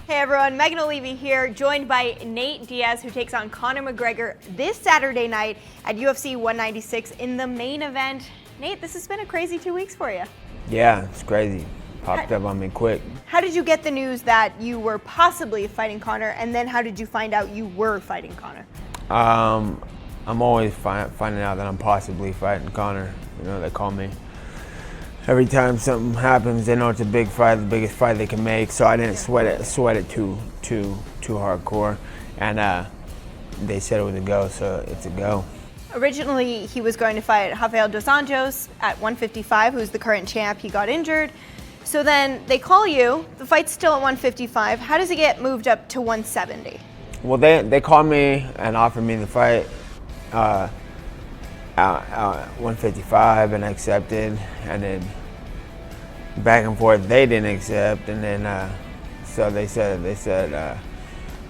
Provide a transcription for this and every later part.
Hey everyone, Megan O'Leary here, joined by Nate Diaz, who takes on Conor McGregor this Saturday night at UFC 196 in the main event. Nate, this has been a crazy 2 weeks for you. Yeah, it's crazy. Popped up on me quick. How did you get the news that you were possibly fighting Conor, and then how did you find out you were fighting Conor? I'm always finding out that I'm possibly fighting Conor. You know, they call me. Every time something happens, they know it's a big fight, the biggest fight they can make. So I didn't sweat it too hardcore, and they said it was a go, so it's a go. Originally, he was going to fight Rafael Dos Anjos at 155, who's the current champ. He got injured. So then they call you. The fight's still at 155. How does it get moved up to 170? Well, they called me and offered me the fight at 155, and I accepted, and then back and forth they didn't accept, and then so they said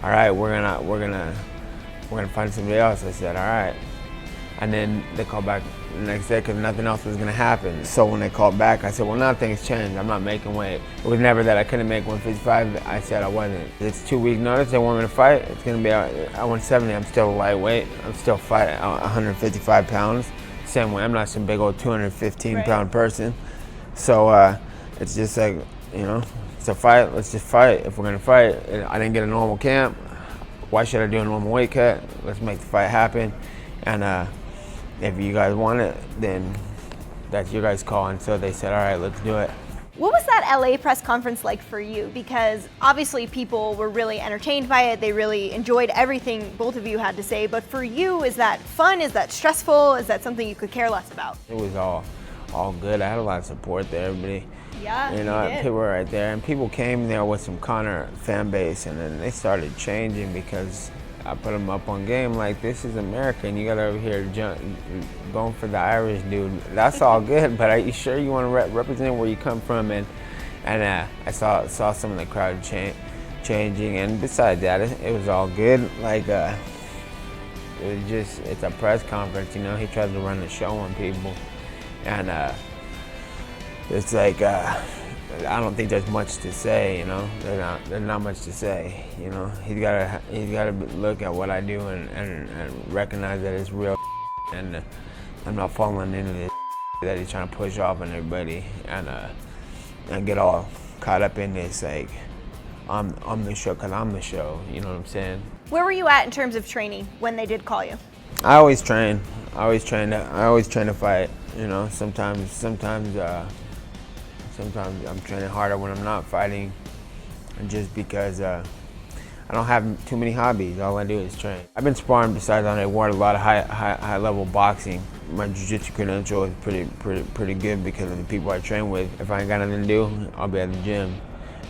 all right, we're gonna find somebody else. I said all right, and then they called back the next day because nothing else was gonna happen. So when they called back, I said, well, nothing's changed. I'm not making weight. It was never that I couldn't make 155. I said I wasn't. It's 2 week notice. They want me to fight. It's gonna be at 170. I'm still lightweight. I'm still fighting at 155 pounds. Same way. I'm not some big old 215 pound person. So it's just like, you know, it's a fight. Let's just fight. If we're gonna fight, I didn't get a normal camp. Why should I do a normal weight cut? Let's make the fight happen. And if you guys want it, then that's your guys' call. And so they said, all right, let's do it. What was that LA press conference like for you? Because obviously people were really entertained by it. They really enjoyed everything both of you had to say. But for you, is that fun? Is that stressful? Is that something you could care less about? It was all good. I had a lot of support there. Everybody, yeah, you know, people were right there. And people came there with some Conor fan base, and then they started changing because I put them up on game like, this is America, and you got over here going for the Irish dude. That's all good, but are you sure you want to represent where you come from? And I saw some of the crowd changing, and besides that, it was all good. Like it was just, it's a press conference, you know. He tries to run the show on people, and it's like I don't think there's much to say, you know. There's not much to say, you know. He's gotta look at what I do and recognize that it's real, and I'm not falling into this that he's trying to push off on everybody and get all caught up in this, like I'm the show because I'm the show. You know what I'm saying? Where were you at in terms of training when they did call you? I always train. I always train to fight. You know, sometimes I'm training harder when I'm not fighting, just because I don't have too many hobbies. All I do is train. I've been sparring besides on a lot of high level boxing. My jiu-jitsu credential is pretty good because of the people I train with. If I ain't got nothing to do, I'll be at the gym,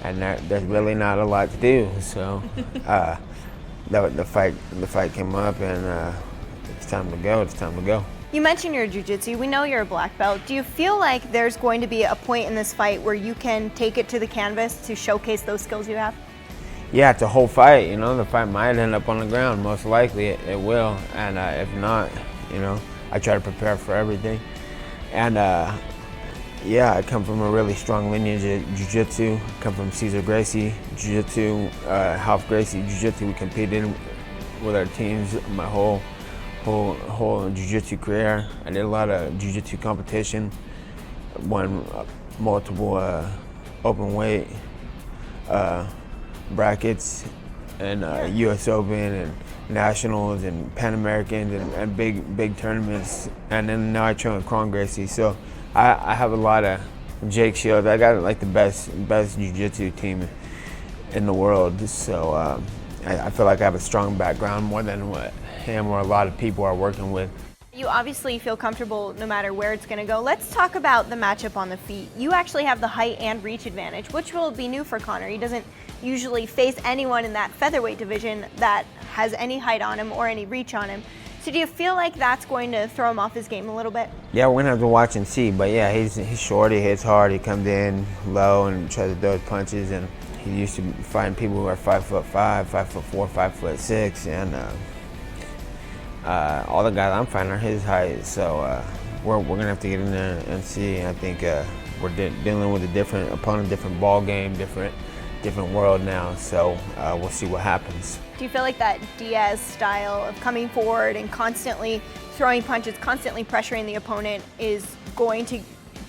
and there's really not a lot to do. So the fight came up, and it's time to go. It's time to go. You mentioned your jiu-jitsu. We know you're a black belt. Do you feel like there's going to be a point in this fight where you can take it to the canvas to showcase those skills you have? Yeah, it's a whole fight, you know. The fight might end up on the ground. Most likely it will. And if not, you know, I try to prepare for everything. And yeah, I come from a really strong lineage of jiu-jitsu. I come from Cesar Gracie jiu-jitsu, Half Gracie jiu-jitsu. We competed with our teams my whole jiu-jitsu career. I did a lot of jiu-jitsu competition, won multiple open weight brackets, and US Open and Nationals and Pan Americans and big tournaments. And then now I train with Kron Gracie, so I have a lot of Jake Shields. I got like the best jiu-jitsu team in the world, so I feel like I have a strong background, more than what him or a lot of people are working with. You obviously feel comfortable no matter where it's going to go. Let's talk about the matchup on the feet. You actually have the height and reach advantage, which will be new for Conor. He doesn't usually face anyone in that featherweight division that has any height on him or any reach on him. So do you feel like that's going to throw him off his game a little bit? Yeah, we're going to have to watch and see. But yeah, he's short, he hits hard, he comes in low and tries to throw his punches. And he used to fighting people who are 5'5", 5'4", 5'6", and all the guys I'm fighting are his height. So we're gonna have to get in there and see. I think we're dealing with a different opponent, different ball game, different different world now. So we'll see what happens. Do you feel like that Diaz style of coming forward and constantly throwing punches, constantly pressuring the opponent is going to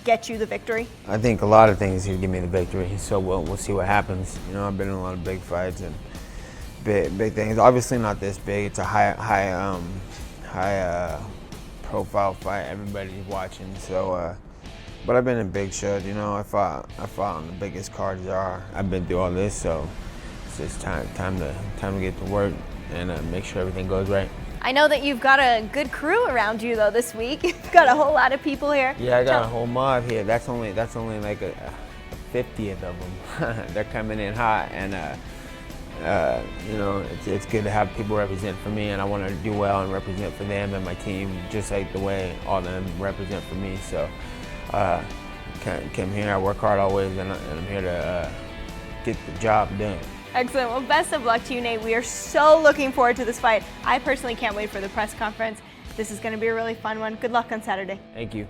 get you the victory? I think a lot of things will give me the victory, so we'll see what happens. You know, I've been in a lot of big fights and big things. Obviously not this big. It's a high profile fight. Everybody's watching. So, but I've been in big shows. You know, I fought on the biggest cards there are. I've been through all this, so it's just time to get to work and make sure everything goes right. I know that you've got a good crew around you though this week. You've got a whole lot of people here. Yeah, I got a whole mob here. That's only like a 50th of them. They're coming in hot, and you know, it's good to have people represent for me, and I want to do well and represent for them and my team, just like the way all of them represent for me. So, came here. I work hard always, and I'm here to get the job done. Excellent. Well, best of luck to you, Nate. We are so looking forward to this fight. I personally can't wait for the press conference. This is going to be a really fun one. Good luck on Saturday. Thank you.